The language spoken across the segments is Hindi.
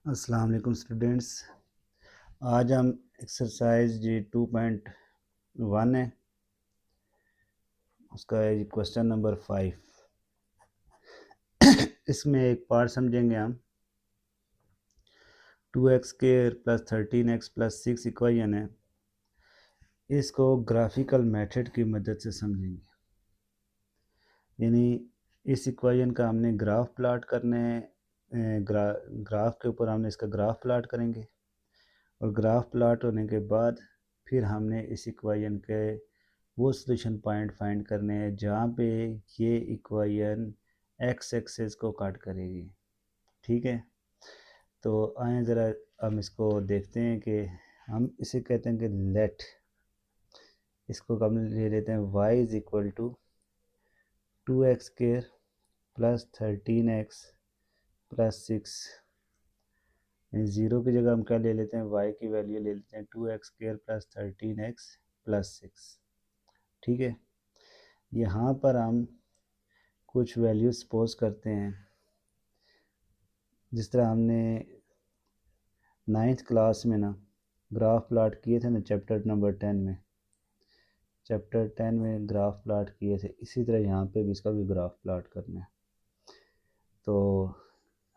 अस्सलाम वालेकुम स्टूडेंट्स। आज हम एक्सरसाइज जी 2.1 है, उसका है क्वेश्चन नंबर 5। इसमें एक पार्ट समझेंगे हम। 2x² + 13x + 6 इक्वेशन है, इसको ग्राफिकल मेथड की मदद से समझेंगे। यानी इस इक्वेशन का हमने ग्राफ प्लाट करने हैं। ग्राफ के ऊपर हमने इसका ग्राफ प्लाट करेंगे और ग्राफ प्लाट होने के बाद फिर हमने इस इक्वेशन के वो सॉल्यूशन पॉइंट फाइंड करने हैं जहाँ पे ये इक्वेशन एक्स एक्सेस को काट करेगी। ठीक है, तो आए ज़रा हम इसको देखते हैं कि हम इसे कहते हैं कि लेट, इसको हम ले लेते हैं y is equal to 2x² + 13x + 6। Zero की जगह हम क्या ले लेते हैं, y की वैल्यू ले लेते हैं 2x² + 13x + 6। ठीक है, यहाँ पर हम कुछ वैल्यू सपोज करते हैं, जिस तरह हमने 9th क्लास में ना ग्राफ प्लाट किए थे ना चैप्टर नंबर 10 में ग्राफ प्लाट किए थे, इसी तरह यहाँ पे भी इसका भी ग्राफ प्लाट करना है। तो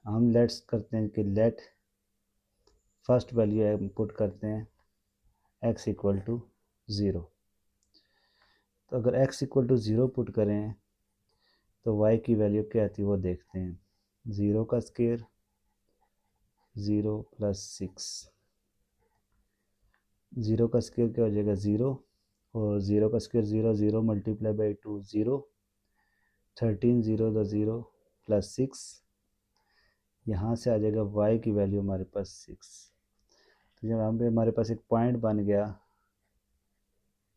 हम लेट्स करते हैं कि लेट फर्स्ट वैल्यू पुट करते हैं x इक्वल टू 0। तो अगर x इक्वल टू 0 पुट करें तो y की वैल्यू क्या आती है वो देखते हैं। 0 का स्क्वायर 0 + 6, 0 का स्क्वायर क्या हो जाएगा 0, और 0 का स्क्वायर 0, 0 मल्टीप्लाई बाई 2 0, 13 0 द 0 + 6, यहाँ से आ जाएगा y की वैल्यू हमारे पास 6। तो जब यहाँ पे हमारे पास एक पॉइंट बन गया,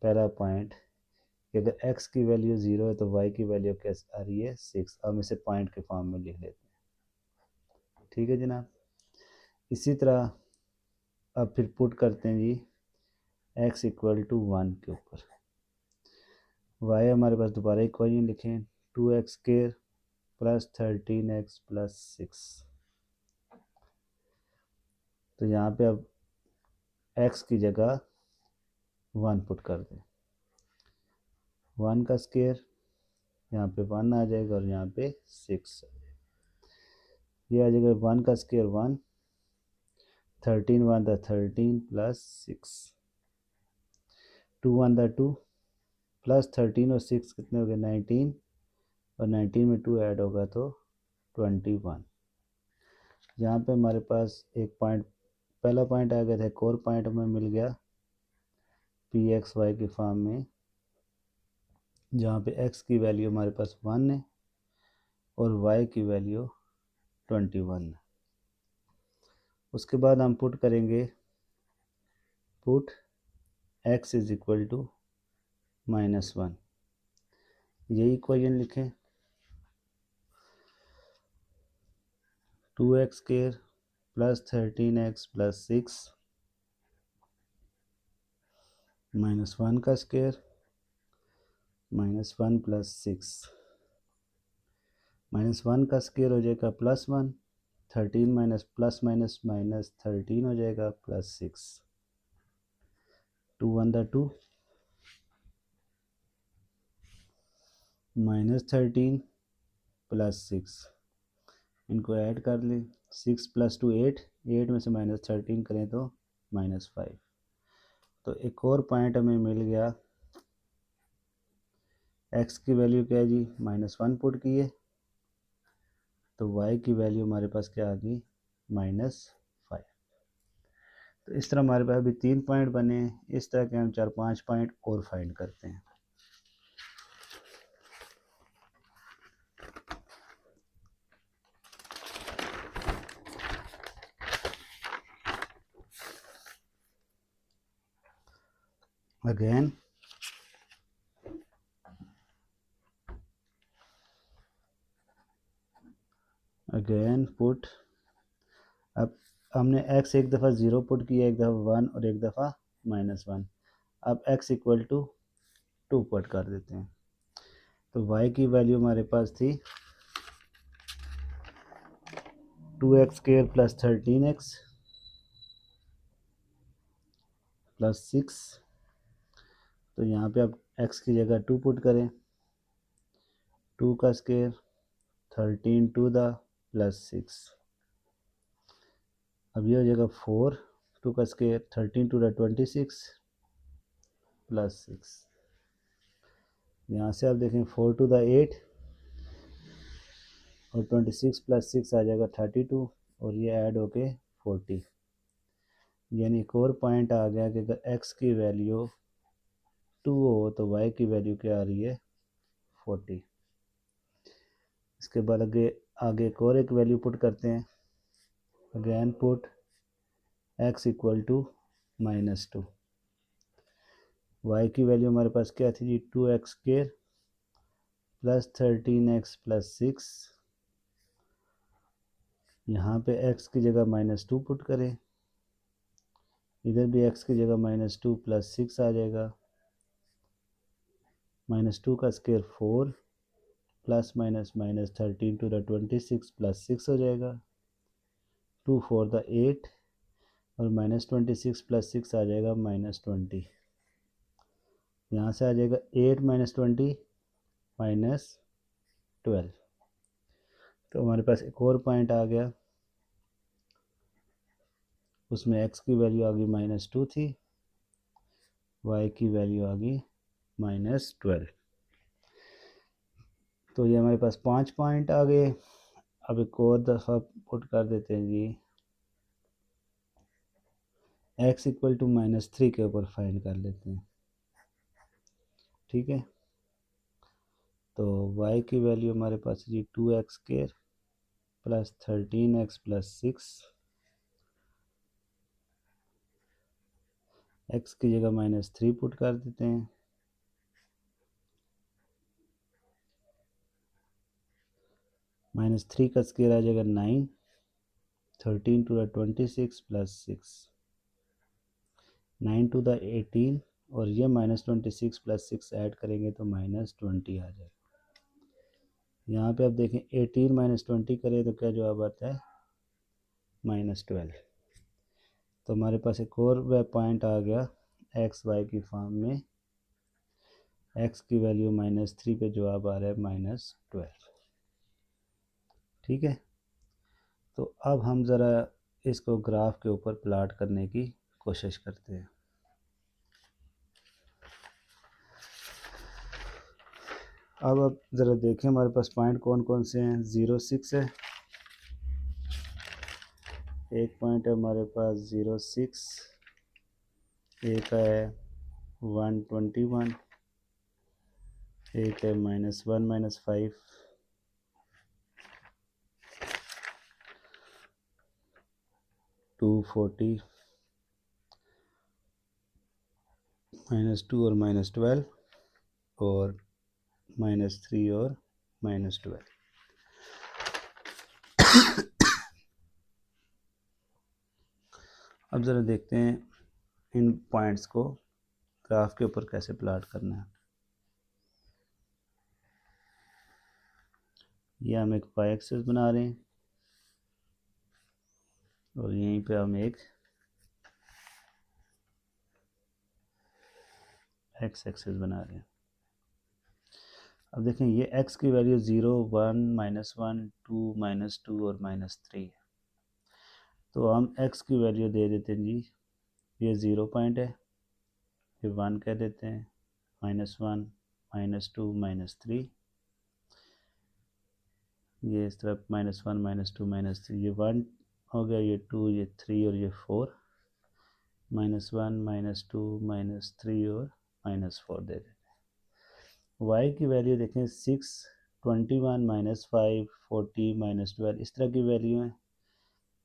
पहला पॉइंट कि अगर x की वैल्यू 0 है तो y की वैल्यू क्या आ रही है 6। हम इसे पॉइंट के फॉर्म में लिख लेते हैं। ठीक है जनाब, इसी तरह अब फिर पुट करते हैं जी x इक्वल टू 1 के ऊपर। y हमारे पास दोबारा इक्वेशन लिखें 2x² + 13x + 6। तो यहाँ पे अब x की जगह 1 पुट कर दें। 1 का स्क्वायर यहाँ पे 1 आ जाएगा और यहाँ पे 6 ये आ जाएगा। 1 का स्क्वायर 1, 13 1 द 13 + 6, 2 1 द 2 + 13 और 6 कितने हो गए 19, और 19 में 2 ऐड होगा तो 21। यहाँ पे हमारे पास एक पॉइंट, पहला पॉइंट आ गया था, एक और पॉइंट हमें मिल गया pxy के फॉर्म में, जहाँ पे x की वैल्यू हमारे पास 1 है और y की वैल्यू 21 है। उसके बाद हम पुट करेंगे, put x is equal to -1। यही इक्वेशन लिखें 2x² + 13x + 6 -1 का स्क्वायर -1 + 6, -1 का स्क्वायर हो जाएगा +1, 13 माइनस प्लस माइनस माइनस 13 हो जाएगा +6, 2 1 द 2 -13 + 6, इनको ऐड कर लें। 6 + 2 8, 8 में से -13 करें तो -5। तो एक और पॉइंट हमें मिल गया, x की वैल्यू क्या है जी -1 पुट किए तो y की वैल्यू हमारे पास क्या आ गई -5। तो इस तरह हमारे पास अभी 3 पॉइंट बने हैं। इस तरह के हम 4-5 पॉइंट और फाइंड करते हैं। अगेन पुट, अब हमने x एक दफ़ा 0 पुट किया, एक दफ़ा 1 और एक दफ़ा -1। अब x इक्वल टू 2 पुट कर देते हैं। तो y की वैल्यू हमारे पास थी 2x² प्लस 13x प्लस 6। तो यहाँ पे आप x की जगह 2 पुट करें, 2 का स्क्वायर 13 टू द प्लस 6। अब ये हो जाएगा 4, 2 का स्क्वायर 13 टू द 26 प्लस 6। यहाँ से आप देखें 4 टू द 8 और 26 प्लस 6 आ जाएगा 32 और ये ऐड होके 40। यानी एक और पॉइंट आ गया कि अगर x की वैल्यू 2 हो तो y की वैल्यू क्या आ रही है 40। इसके बाद आगे आगे एक और एक वैल्यू पुट करते हैं। Again put x equal to -2। y की वैल्यू हमारे पास क्या थी जी 2x² प्लस 13x प्लस 6। यहाँ पे x की जगह -2 पुट करें, इधर भी x की जगह -2 प्लस 6 आ जाएगा। -2 का square 4 plus minus minus 13 two द 26 प्लस 6 हो जाएगा। 2 4 द 8 और -26 प्लस 6 आ जाएगा -20। यहाँ से आ जाएगा 8 -20 -12। तो हमारे पास एक और पॉइंट आ गया, उसमें x की वैल्यू आ गई -2 थी, y की वैल्यू आ गई -12। तो ये हमारे पास 5 पॉइंट आ गए। अब एक और दफ़ा पुट कर देते हैं जी, x इक्वल टू -3 के ऊपर फाइंड कर लेते हैं। ठीक है, तो y की वैल्यू हमारे पास जी 2x² plus 13x plus 6। x की जगह -3 पुट कर देते हैं, -3 का स्क्वायर आ जाएगा 9, 13 टू द 26 प्लस 6, 9 टू द 18 और ये -26 प्लस 6 ऐड करेंगे तो -20 आ जाएगा। यहाँ पे आप देखें 18 -20 करें तो क्या जवाब आता है -12। तो हमारे पास एक और वह पॉइंट आ गया एक्स वाई की फॉर्म में, x की वैल्यू -3 पे जवाब आ रहा है -12। ठीक है, तो अब हम ज़रा इसको ग्राफ के ऊपर प्लाट करने की कोशिश करते हैं। अब ज़रा देखें हमारे पास पॉइंट कौन कौन से हैं। 0 6 है, एक पॉइंट है हमारे पास 0 6, एक है 121, एक है -1 -5, 240, -2 और -12 और -3 और -12। अब ज़रा देखते हैं इन पॉइंट्स को ग्राफ के ऊपर कैसे प्लाट करना है। ये हम एक y एक्सिस बना रहे हैं और यहीं पे हम एक x एक्सिस बना रहे हैं। अब देखें ये x की वैल्यू 0 1 -1 2 -2 और -3 है, तो हम x की वैल्यू दे देते हैं जी, ये 0 पॉइंट है, ये 1 कह देते हैं, -1 -2 -3, ये इस तरफ -1 -2 -3, ये 1 हो गया, ये 2 ये 3 और ये 4, -1 -2 -3 और -4 दे देते हैं। y की वैल्यू देखें 6 21 -5 40 -12 इस तरह की वैल्यू है।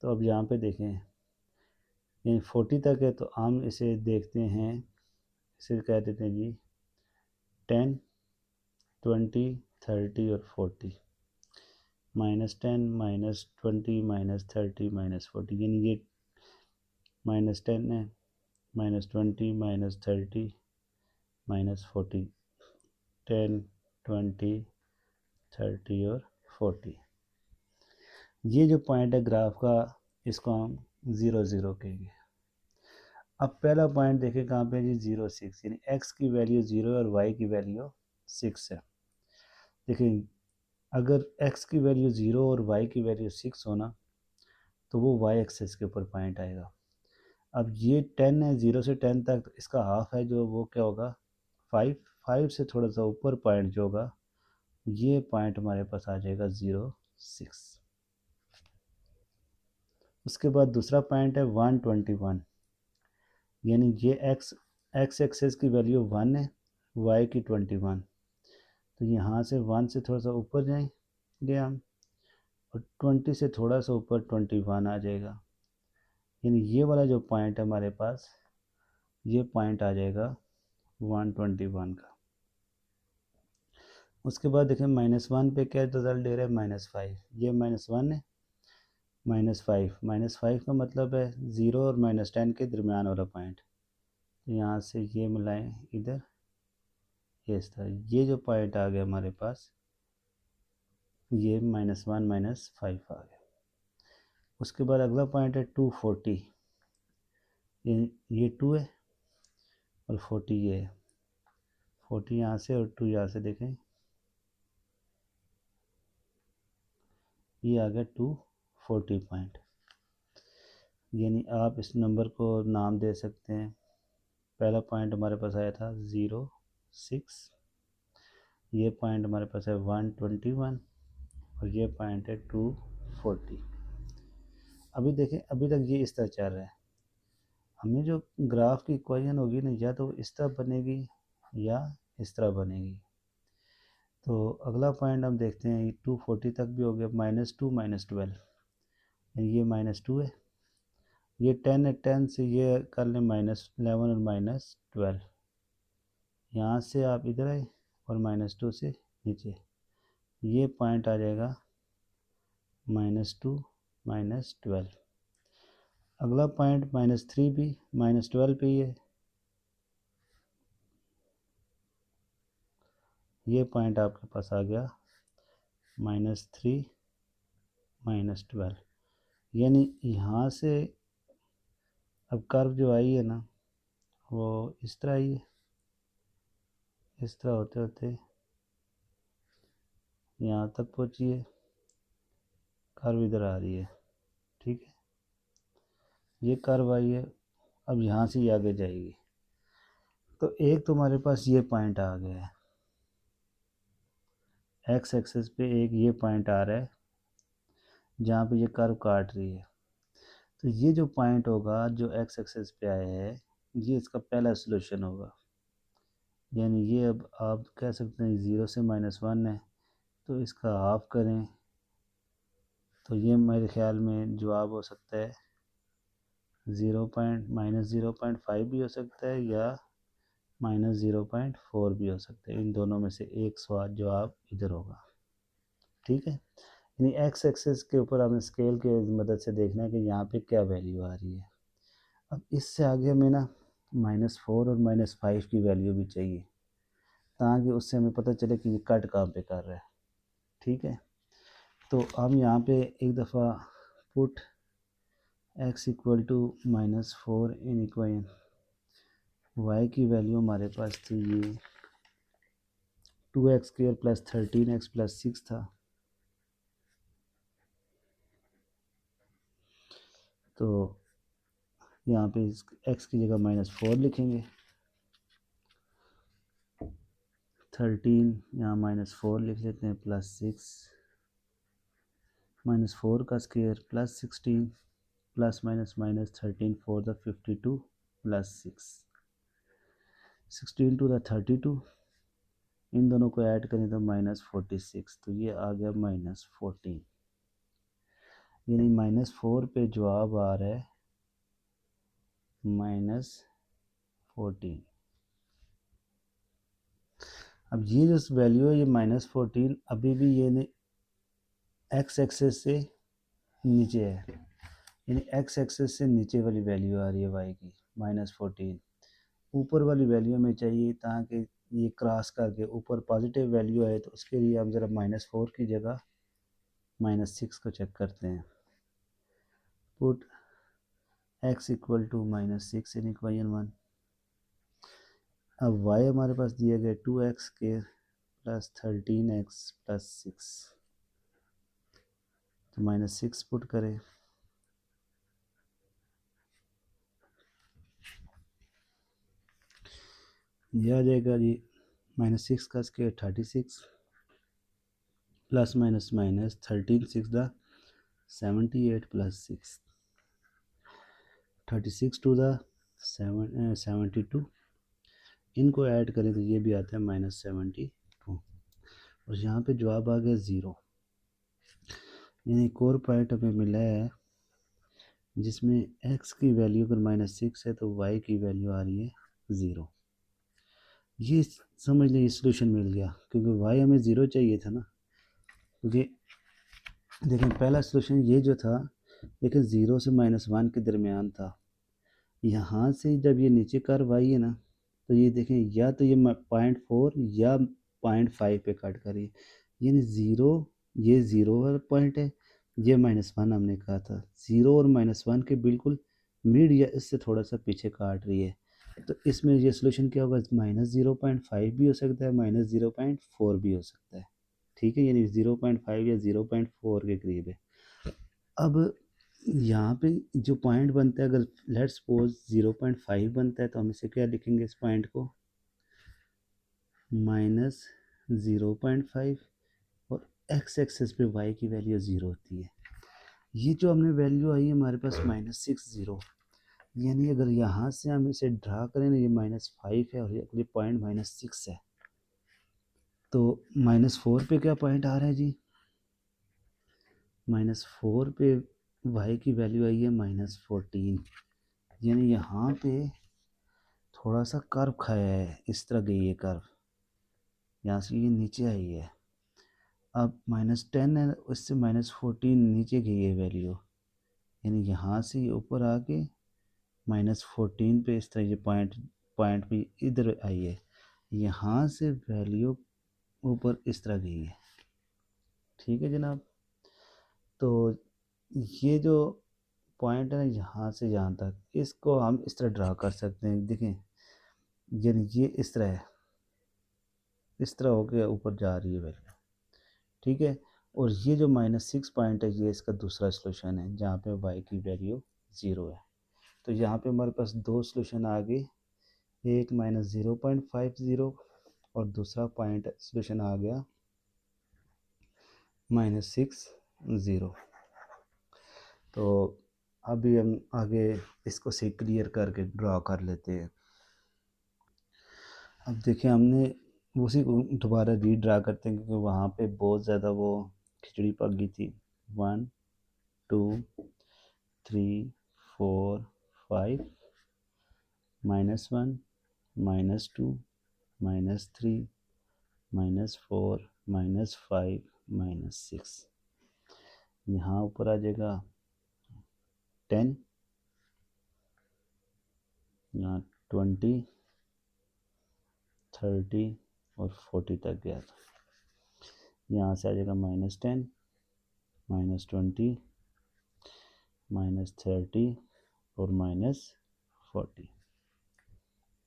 तो अब यहाँ पे देखें यानी 40 तक है, तो हम इसे देखते हैं, इसे कह देते हैं जी 10 20 30 और 40, -10 -20 -30 -40, यानी ये -10 है, -20 -30 -40, 10 20 30 और 40। ये जो पॉइंट है ग्राफ का, इसको हम 0 0 कहेंगे। अब पहला पॉइंट देखें कहाँ पे जी, 0 6, यानी x की वैल्यू 0 और y की वैल्यू 6 है। देखिए अगर x की वैल्यू 0 और y की वैल्यू 6 होना तो वो y एक्सेस के ऊपर पॉइंट आएगा। अब ये 10 है, 0 से 10 तक, तो इसका हाफ है जो, वो क्या होगा 5। 5 से थोड़ा सा ऊपर पॉइंट जो होगा, ये पॉइंट हमारे पास आ जाएगा 0 6। उसके बाद दूसरा पॉइंट है 121, यानी ये x एक्सेस की वैल्यू 1 है, y की 21। तो यहाँ से 1 से थोड़ा सा ऊपर जाएंगे हम, और 20 से थोड़ा सा ऊपर 21 आ जाएगा, यानी ये वाला जो पॉइंट है हमारे पास, ये पॉइंट आ जाएगा 121 का। उसके बाद देखें -1 पे क्या रिजल्ट दे रहा है, -5। ये -1 है, -5, -5 का मतलब है 0 और -10 के दरमियान वाला पॉइंट। तो यहाँ से ये मिलाएं इधर, ये इस तरह, ये जो पॉइंट आ गया हमारे पास, ये -1 -5 आ गया। उसके बाद अगला पॉइंट है 240, ये 2 है और 40 ये है। 40 यहाँ से और 2 यहाँ से, देखें ये आ गया 240 पॉइंट। यानी आप इस नंबर को नाम दे सकते हैं, पहला पॉइंट हमारे पास आया था 0 6, ये पॉइंट हमारे पास है 121, और ये पॉइंट है 240। अभी देखें अभी तक ये इस तरह चल रहा है। हमें जो ग्राफ की इक्वेशन होगी ना, या तो इस तरह बनेगी या इस तरह बनेगी। तो अगला पॉइंट हम देखते हैं, 240 तक भी हो गया, -2 -12, ये -2 है, ये 10 है, 10 से ये कर लें -11 और -12, यहाँ से आप इधर आए और -2 से नीचे, ये पॉइंट आ जाएगा -2 -12। अगला पॉइंट -3 भी -12 पे ही है, ये पॉइंट आपके पास आ गया -3 -12। यानी यहाँ से अब कर्व जो आई है ना, वो इस तरह आई है, इस तरह होते होते यहाँ तक पहुँची है, कर्व इधर आ रही है, ठीक है, ये कर्व आई है, अब यहाँ से ये आगे जाएगी। तो एक तो हमारे पास ये पॉइंट आ गया है, एक्स एक्सिस पे एक ये पॉइंट आ रहा है जहाँ पे ये कर्व काट रही है। तो ये जो पॉइंट होगा जो एक्स एक्सिस पे आया है, ये इसका पहला सोल्यूशन होगा। यानी ये अब आप कह सकते हैं 0 से -1 है, तो इसका हाफ करें तो ये मेरे ख्याल में जवाब हो सकता है -0.5 भी हो सकता है, या -0.4 भी हो सकता है। इन दोनों में से एक सवाल जवाब इधर होगा, ठीक है। यानी एक्स एक्सिस के ऊपर हमें स्केल के मदद से देखना है कि यहाँ पे क्या वैल्यू आ रही है। अब इससे आगे हमें ना -4 और -5 की वैल्यू भी चाहिए, ताकि उससे हमें पता चले कि ये कट कहाँ पे कर रहा है, ठीक है। तो हम यहाँ पे एक दफ़ा put x equal to -4 in equation, y की वैल्यू हमारे पास थी ये 2x² + 13x + 6 था। तो यहाँ पे x की जगह -4 लिखेंगे, 13 यहाँ -4 लिख लेते हैं, +6, -4 का स्क्वायर +16, प्लस माइनस माइनस 13 4 द 52 प्लस 6, 16 टू द 32, इन दोनों को ऐड करें तो -46, तो ये आ गया -14। यानी -4 पे जवाब आ रहा है -14। अब ये जो वैल्यू है ये -14 अभी भी ये एक्स एक्सेस से नीचे है, यानी एक्स एक्सेस से नीचे वाली वैल्यू आ रही है वाई की -14। ऊपर वाली वैल्यू हमें चाहिए ताकि ये क्रॉस करके ऊपर पॉजिटिव वैल्यू आए, तो उसके लिए हम ज़रा -4 की जगह -6 को चेक करते हैं। Put x equal to -6 in equation 1। अब y हमारे पास दिया गया 2x के प्लस 13x प्लस 6, तो -6 पुट करें। यह आ जाएगा जी -6 का स्क्वायर 36 प्लस माइनस माइनस 13 6 द 78 प्लस 6 36 टू द 72, इनको ऐड करें तो ये भी आता है -72, और यहाँ पे जवाब आ गया 0। यानी एक और पॉइंट हमें मिला है जिसमें x की वैल्यू अगर -6 है तो y की वैल्यू आ रही है 0। ये समझ लें सोल्यूशन मिल गया, क्योंकि y हमें 0 चाहिए था ना। क्योंकि देखें पहला सोल्यूशन ये जो था, लेकिन 0 से -1 के दरमियान था। यहाँ से जब ये नीचे कर्व आई है ना, तो ये देखें या तो ये 0.4 या 0.5 पे कट करी, यानी 0, ये 0 वाला पॉइंट है, ये -1 हमने कहा था। 0 और -1 के बिल्कुल मिड या इससे थोड़ा सा पीछे काट रही है। तो इसमें ये सोल्यूशन क्या होगा, -0.5 भी हो सकता है, -0.4 भी हो सकता है। ठीक है, यानी 0.5 या 0.4 के करीब है। अब यहाँ पे जो पॉइंट बनता है, अगर लेट्स सपोज 0.5 बनता है, तो हम इसे क्या लिखेंगे, इस पॉइंट को -0.5, और x एक्सेस पे y की वैल्यू 0 होती है। ये जो हमने वैल्यू आई है हमारे पास -60, यानी अगर यहाँ से हम इसे ड्रा करें ना, ये -5 है और ये पॉइंट -6 है, तो -4 पे क्या पॉइंट आ रहा है जी, -4 पे y की वैल्यू आई है -14, यानी यहाँ पे थोड़ा सा कर्व खाया है, इस तरह गई है कर्व, यहाँ से ये नीचे आई है। अब -10 है, उससे -14 नीचे गई है वैल्यू, यानी यहाँ से ये ऊपर आके -14 पे इस तरह ये पॉइंट भी इधर आई है, यहाँ से वैल्यू ऊपर इस तरह गई है। ठीक है जनाब, तो ये जो पॉइंट है ना, यहाँ से यहाँ तक, इसको हम इस तरह ड्रा कर सकते हैं। देखें, यानी ये इस तरह है, इस तरह होकर ऊपर जा रही है वैल्यू। ठीक है, और ये जो -6 पॉइंट है, ये इसका दूसरा सोल्यूशन है जहाँ पे y की वैल्यू 0 है। तो यहाँ पे हमारे पास दो सोल्यूशन आ गए, एक -0.50 और दूसरा पॉइंट सोल्यूशन आ गया -60। तो अभी हम आगे इसको से क्लियर करके ड्रा कर लेते हैं। अब देखिए, हमने उसी को दोबारा रीड्रा करते हैं, क्योंकि वहाँ पे बहुत ज़्यादा वो खिचड़ी पक गई थी। 1 2 3 4 5 -1 -2 -3 -4 -5 -6, यहाँ ऊपर आ जाएगा 10, यहाँ 20 30 और 40 तक गया था। यहाँ से आ जाएगा -10 -20 -30 और -40।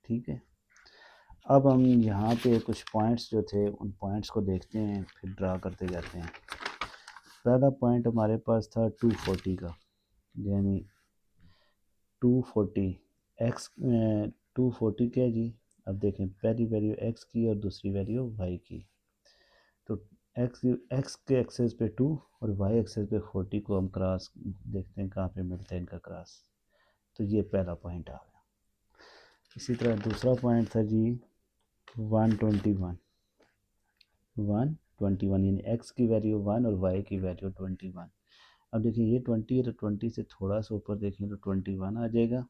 ठीक है, अब हम यहाँ पे कुछ पॉइंट्स जो थे उन पॉइंट्स को देखते हैं, फिर ड्रा करते जाते हैं। पहला पॉइंट हमारे पास था 240 का, यानी 240 x 240 क्या है जी। अब देखें, पहली वैल्यू x की और दूसरी वैल्यू y की, तो x के एक्सेस पे 2 और y एक्सेस पे 40 को हम क्रॉस देखते हैं कहाँ पे मिलता है इनका क्रॉस। तो ये पहला पॉइंट आ गया। इसी तरह दूसरा पॉइंट था जी 121 यानी x की वैल्यू 1 और y की वैल्यू 21। अब देखिए, ये 20 है, तो 20 से थोड़ा सा ऊपर देखें तो 21 आ जाएगा,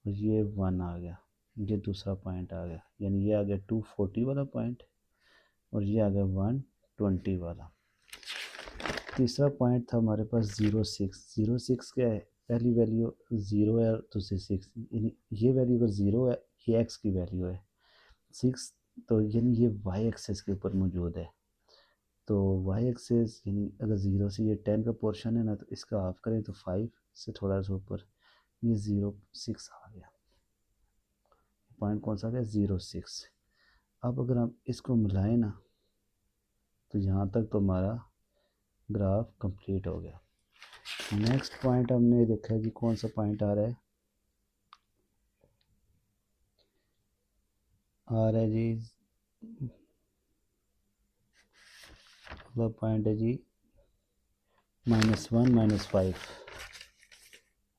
और ये 1 आ गया, ये दूसरा पॉइंट आ गया, यानी ये आ गया 240 वाला पॉइंट, और ये आ गया 120 वाला। तीसरा पॉइंट था हमारे पास 06 क्या है, पहली वैल्यू 0 है और दूसरी 6, यानी ये वैल्यू अगर 0 है, ये x की वैल्यू है 6, तो यानी ये y एक्सेस के ऊपर मौजूद है। तो वाई एक्सेस यानी अगर 0 से ये 10 का पोर्शन है ना, तो इसका हाफ करें तो 5 से थोड़ा सा ऊपर ये 0.6 आ गया। पॉइंट कौन सा आ गया? 0.6। अब अगर हम इसको मिलाएं ना, तो यहाँ तक तो हमारा ग्राफ कंप्लीट हो गया। नेक्स्ट पॉइंट हमने देखा है कि कौन सा पॉइंट आ रहा है, जी अगला पॉइंट है जी -1 -5।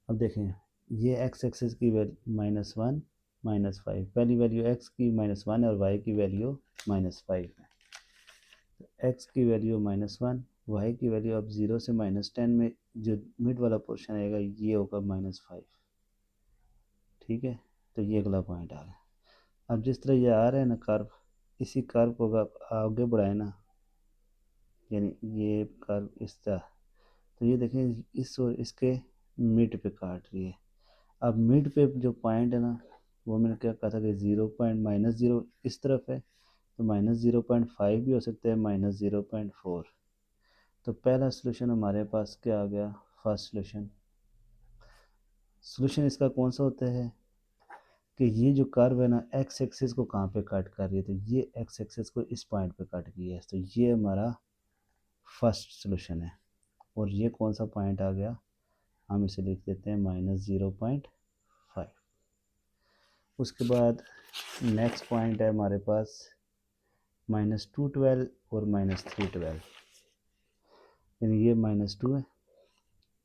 अब देखें ये x एक्सिस की वैल्यू -1 -5, पहली वैल्यू x की -1 और y की वैल्यू -5 है। तो x की वैल्यू -1, y की वैल्यू अब 0 से -10 में जो मिड वाला पोर्शन आएगा ये होगा -5। ठीक है, तो ये अगला पॉइंट आ गया। अब जिस तरह ये आ रहा है ना कर्व, इसी कर्व को अगर आगे बढ़ाए ना, यानी ये कर्व इस तरह, तो ये देखें इस और इसके मिड पे काट रही है। अब मिड पे जो पॉइंट है ना, वो मैंने क्या कहा था कि 0.-0 इस तरफ है, तो -0.5 भी हो सकता है, -0.4। तो पहला सोल्यूशन हमारे पास क्या आ गया? फर्स्ट सोल्यूशन इसका कौन सा होता है कि ये जो कर्व है ना एक्स एक्सिस को कहाँ पे कट कर रही है, तो ये एक्स एक्सिस को इस पॉइंट पे कट की है, तो ये हमारा फर्स्ट सोल्यूशन है। और ये कौन सा पॉइंट आ गया? हम इसे लिख देते हैं -0.5। उसके बाद नेक्स्ट पॉइंट है हमारे पास -212 और -312, यानी ये -2 है,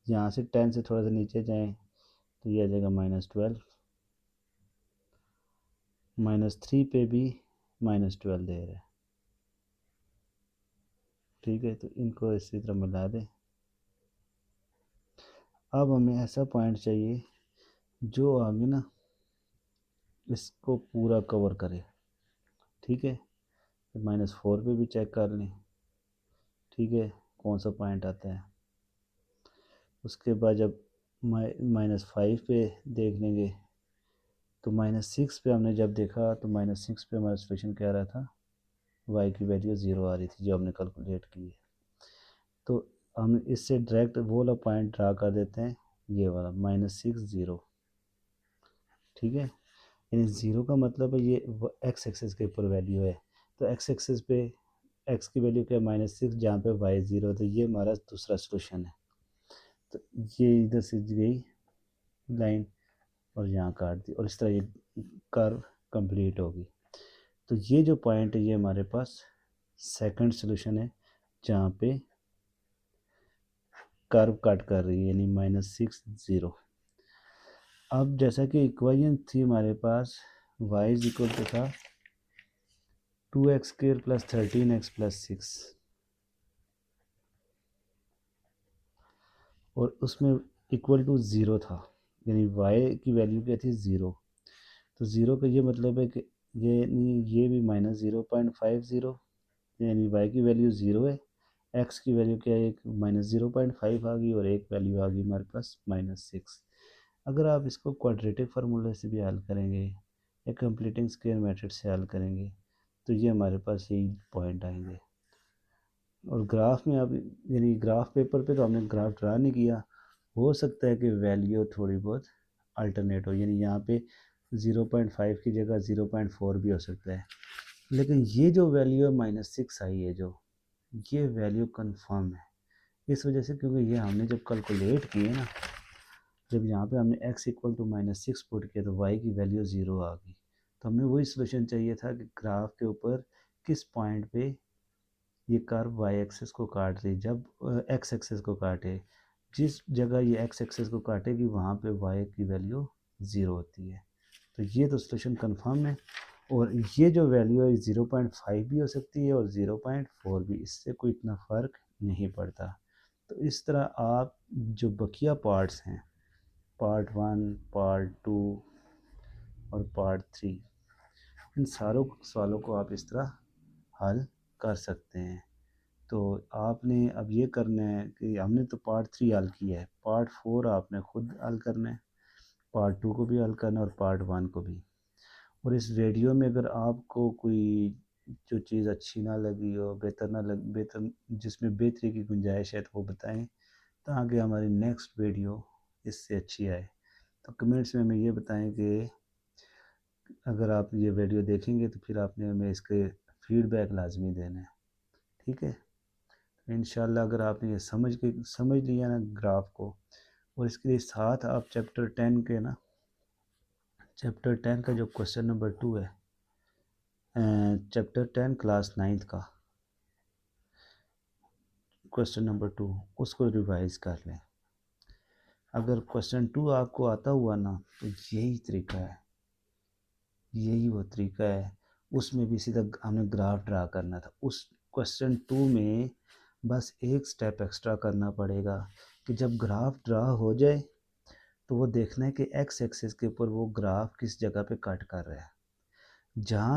यहाँ से 10 से थोड़ा सा नीचे जाएं तो ये आ जाएगा -12, -3 पे भी -12 दे रहा है। ठीक है, तो इनको इसी तरह मिला दें। अब हमें ऐसा पॉइंट चाहिए जो आगे ना इसको पूरा कवर करे। ठीक है, तो -4 पे भी चेक कर लें। ठीक है, कौन सा पॉइंट आता है। उसके बाद जब -5 पे देख लेंगे, तो -6 पे हमने जब देखा तो -6 पे हमारा सोल्यूशन क्या रहा था, y की वैल्यू 0 आ रही थी जो हमने कैलकुलेट की है। तो हम इससे डायरेक्ट वो वाला पॉइंट ड्रा कर देते हैं, ये वाला -6 0। ठीक है, यानी 0 का मतलब है ये एक्स एक्सिस के ऊपर वैल्यू है, तो एक्स एक्सिस पे एक्स की वैल्यू क्या -6, जहाँ पे y 0, तो ये हमारा दूसरा सोल्यूशन है। तो ये इधर से गई लाइन और यहाँ काट दी, और इस तरह ये कर्व कंप्लीट होगी। तो ये जो पॉइंट है ये हमारे पास सेकंड सोल्यूशन है, जहाँ पे कर्व कट कर रही है, यानी -6 0। अब जैसा कि इक्वेशन थी हमारे पास, y इज इक्वल टू था 2x² + 13x + 6, और उसमें इक्वल टू 0 था, यानी y की वैल्यू क्या थी? 0। तो 0 का ये मतलब है कि ये भी -0.50, यानी y की वैल्यू 0 है, x की वैल्यू क्या है? एक -0.5 आ गई, और एक वैल्यू आ गई हमारे पास -6। अगर आप इसको क्वाड्रेटिक फार्मूले से भी हल करेंगे या कंप्लीटिंग स्क्वायर मेथड से हल करेंगे, तो ये हमारे पास यही पॉइंट आएंगे। और ग्राफ में अब, यानी ग्राफ पेपर पे तो हमने ग्राफ ड्रा नहीं किया, हो सकता है कि वैल्यू थोड़ी बहुत अल्टरनेट हो, यानी यहाँ पे 0.5 की जगह 0.4 भी हो सकता है, लेकिन ये जो वैल्यू है -6 आई है, जो ये वैल्यू कंफर्म है। इस वजह से क्योंकि ये हमने जब कैलकुलेट किए ना, जब यहाँ पे हमने x इक्वल टू -6 पुट किया, तो y की वैल्यू 0 आ गई। तो हमें वही सोल्यूशन चाहिए था कि ग्राफ के ऊपर किस पॉइंट पे ये कर्व y एक्सिस को काट रही, जब x एक्सिस को काटे, जिस जगह ये x एक्सिस को काटेगी वहाँ पे y की वैल्यू 0 होती है। तो ये तो सोल्यूशन कंफर्म है, और ये जो वैल्यू है 0.5 भी हो सकती है और 0.4 भी, इससे कोई इतना फ़र्क नहीं पड़ता। तो इस तरह आप जो बकिया पार्ट्स हैं, पार्ट 1, पार्ट 2 और पार्ट 3, इन सारों सवालों को आप इस तरह हल कर सकते हैं। तो आपने अब ये करना है कि हमने तो पार्ट 3 हल किया है, पार्ट 4 आपने खुद हल करना है, पार्ट 2 को भी हल करना है और पार्ट 1 को भी। और इस वीडियो में अगर आपको कोई जो चीज़ अच्छी ना लगी हो, बेहतर जिसमें बेहतरी की गुंजाइश है तो वो बताएं, ताकि हमारी नेक्स्ट वीडियो इससे अच्छी आए। तो कमेंट्स में हमें ये बताएं कि अगर आप ये वीडियो देखेंगे तो फिर आपने हमें इसके फीडबैक लाजमी देना है, ठीक है। इंशाल्लाह अगर आपने ये समझ लिया ना ग्राफ को, और इसके लिए साथ आप चैप्टर 10 का जो क्वेश्चन नंबर 2 है, चैप्टर 10 क्लास 9th का क्वेश्चन नंबर 2, उसको रिवाइज कर लें। अगर क्वेश्चन 2 आपको आता हुआ ना तो यही तरीका है, यही वो तरीका है। उसमें भी सीधा हमें ग्राफ ड्रा करना था। उस क्वेश्चन 2 में बस एक स्टेप एक्स्ट्रा करना पड़ेगा कि जब ग्राफ ड्रा हो जाए तो वो देखना है कि एक्स एक्सिस के ऊपर वो ग्राफ किस जगह पे कट कर रहा है। जहाँ